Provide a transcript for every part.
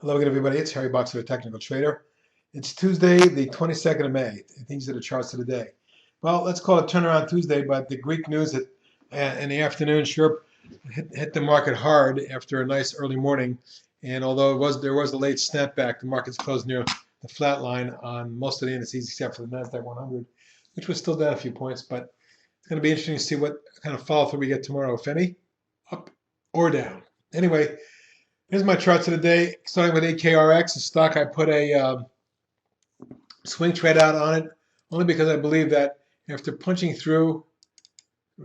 Hello again, everybody. It's Harry Boxer, the Technical Trader. It's Tuesday, the 22nd of May. These are the charts of the day. Well, let's call it Turnaround Tuesday, but the Greek news in the afternoon sure hit the market hard after a nice early morning. And although there was a late snapback, the markets closed near the flat line on most of the indices except for the NASDAQ 100, which was still down a few points. But it's going to be interesting to see what kind of follow through we get tomorrow, if any, up or down. Anyway, here's my charts of the day, starting with AKRX, a stock I put a swing trade out on it, only because I believe that after punching through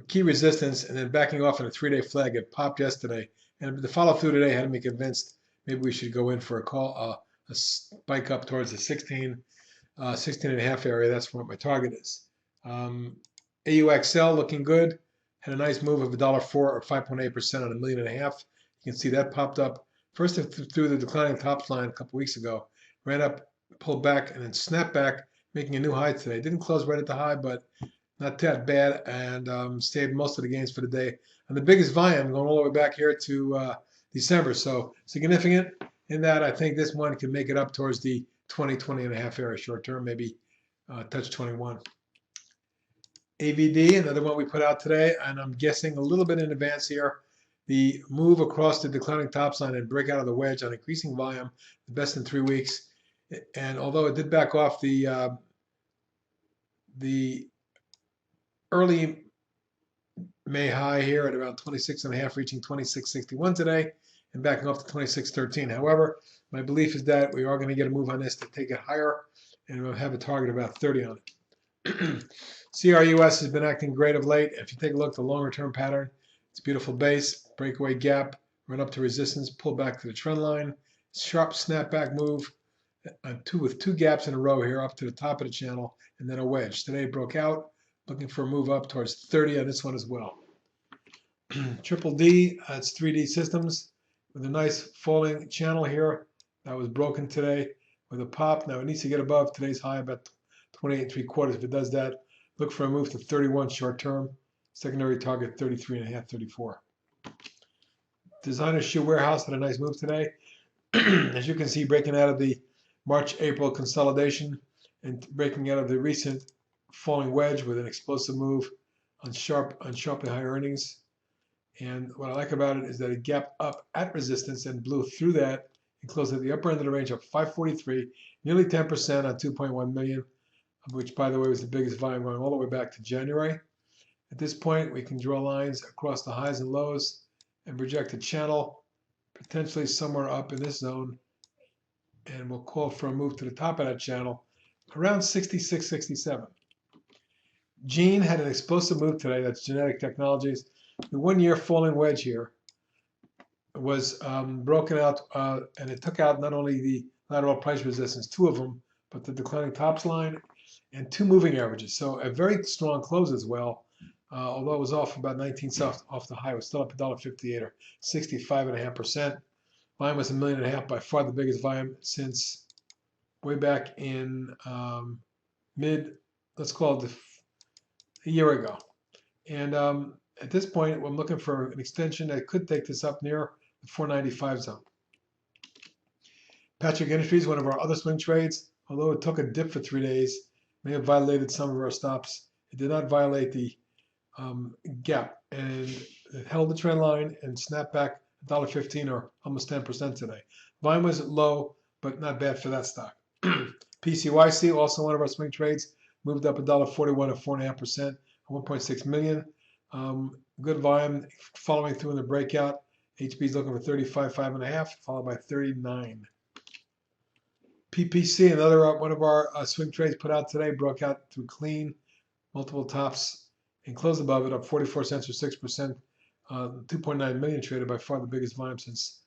key resistance and then backing off on a 3-day flag, it popped yesterday. And the follow through today had me convinced maybe we should go in for a spike up towards the 16 and a half area. That's what my target is. AUXL looking good. Had a nice move of $1.04 or 5.8% on $1.5 million. You can see that popped up. First through the declining top line a couple weeks ago, ran up, pulled back, and then snapped back, making a new high today. Didn't close right at the high, but not that bad, and stayed most of the gains for the day. And the biggest volume going all the way back here to December. So significant in that I think this one can make it up towards the 20 and a half area short term, maybe touch 21. AVD, another one we put out today, and I'm guessing a little bit in advance here. The move across the declining top line and break out of the wedge on increasing volume, the best in 3 weeks. And although it did back off the early May high here at around 26.5, reaching 26.61 today, and backing off to 26.13. However, my belief is that we are going to get a move on this to take it higher, and we'll have a target about 30 on it. CRUS has been acting great of late. If you take a look at the longer term pattern, it's a beautiful base, breakaway gap, run up to resistance, pull back to the trend line, sharp snapback move, with two gaps in a row here up to the top of the channel, and then a wedge. Today it broke out, looking for a move up towards 30 on this one as well. Triple D, it's 3D Systems with a nice falling channel here that was broken today with a pop. Now it needs to get above today's high about 28.75. If it does that, look for a move to 31 short term. Secondary target 33.5, 34. Designer Shoe Warehouse had a nice move today. As you can see, breaking out of the March-April consolidation and breaking out of the recent falling wedge with an explosive move on sharply high earnings. And what I like about it is that it gapped up at resistance and blew through that and closed at the upper end of the range of 543, nearly 10% on 2.1 million, which, by the way, was the biggest volume going all the way back to January. At this point, we can draw lines across the highs and lows and project a channel, potentially somewhere up in this zone, and we'll call for a move to the top of that channel around 66, 67. Gene had an explosive move today. That's Genetic Technologies. The 1 year falling wedge here was broken out, and it took out not only the lateral price resistance, 2 of them, but the declining tops line and 2 moving averages. So a very strong close as well. Although it was off about 19 cents off the high, it was still up $1.58 or 65.5%. Volume was $1.5 million, by far the biggest volume since way back in let's call it a year ago. And at this point, I'm looking for an extension that could take this up near the 495 zone. Patrick Industries, one of our other swing trades, although it took a dip for 3 days, may have violated some of our stops. It did not violate the gap, and it held the trend line and snapped back $1.15 or almost 10% today. Volume was low, but not bad for that stock. PCYC, also one of our swing trades, moved up $1.41 or 4.5%, 1.6 million. Good volume following through in the breakout. HB is looking for 35, 5.5, followed by 39. PPC, another one of our swing trades put out today, broke out through clean, multiple tops, and closed above it, up 44 cents or 6%. 2.9 million traded, by far the biggest volume since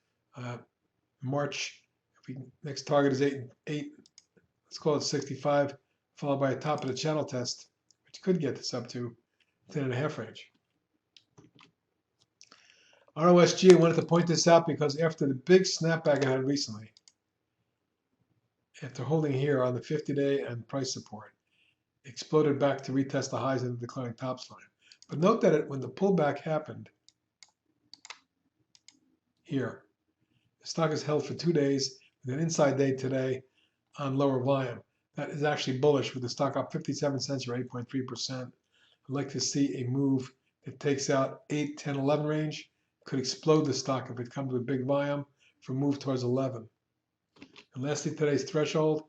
March. Next target is 8. Let's call it 65, followed by a top of the channel test, which could get this up to 10.5 range. ROSG, I wanted to point this out because after the big snapback I had recently, after holding here on the 50-day and price support, exploded back to retest the highs in the declining tops line. But note that when the pullback happened here, the stock is held for 2 days, with an inside day today on lower volume. That is actually bullish with the stock up 57 cents or 8.3%. I'd like to see a move that takes out 8, 10, 11 range. Could explode the stock if it comes with big volume for a move towards 11. And lastly, today's threshold.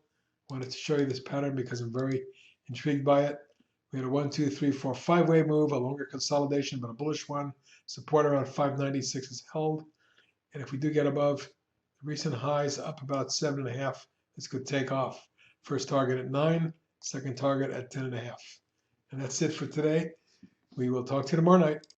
Wanted to show you this pattern because I'm very intrigued by it. We had a 1, 2, 3, 4, 5-way move, a longer consolidation, but a bullish one. Support around 596 is held. And if we do get above the recent highs, up about 7.5, this could take off. First target at 9, second target at 10.5. And that's it for today. We will talk to you tomorrow night.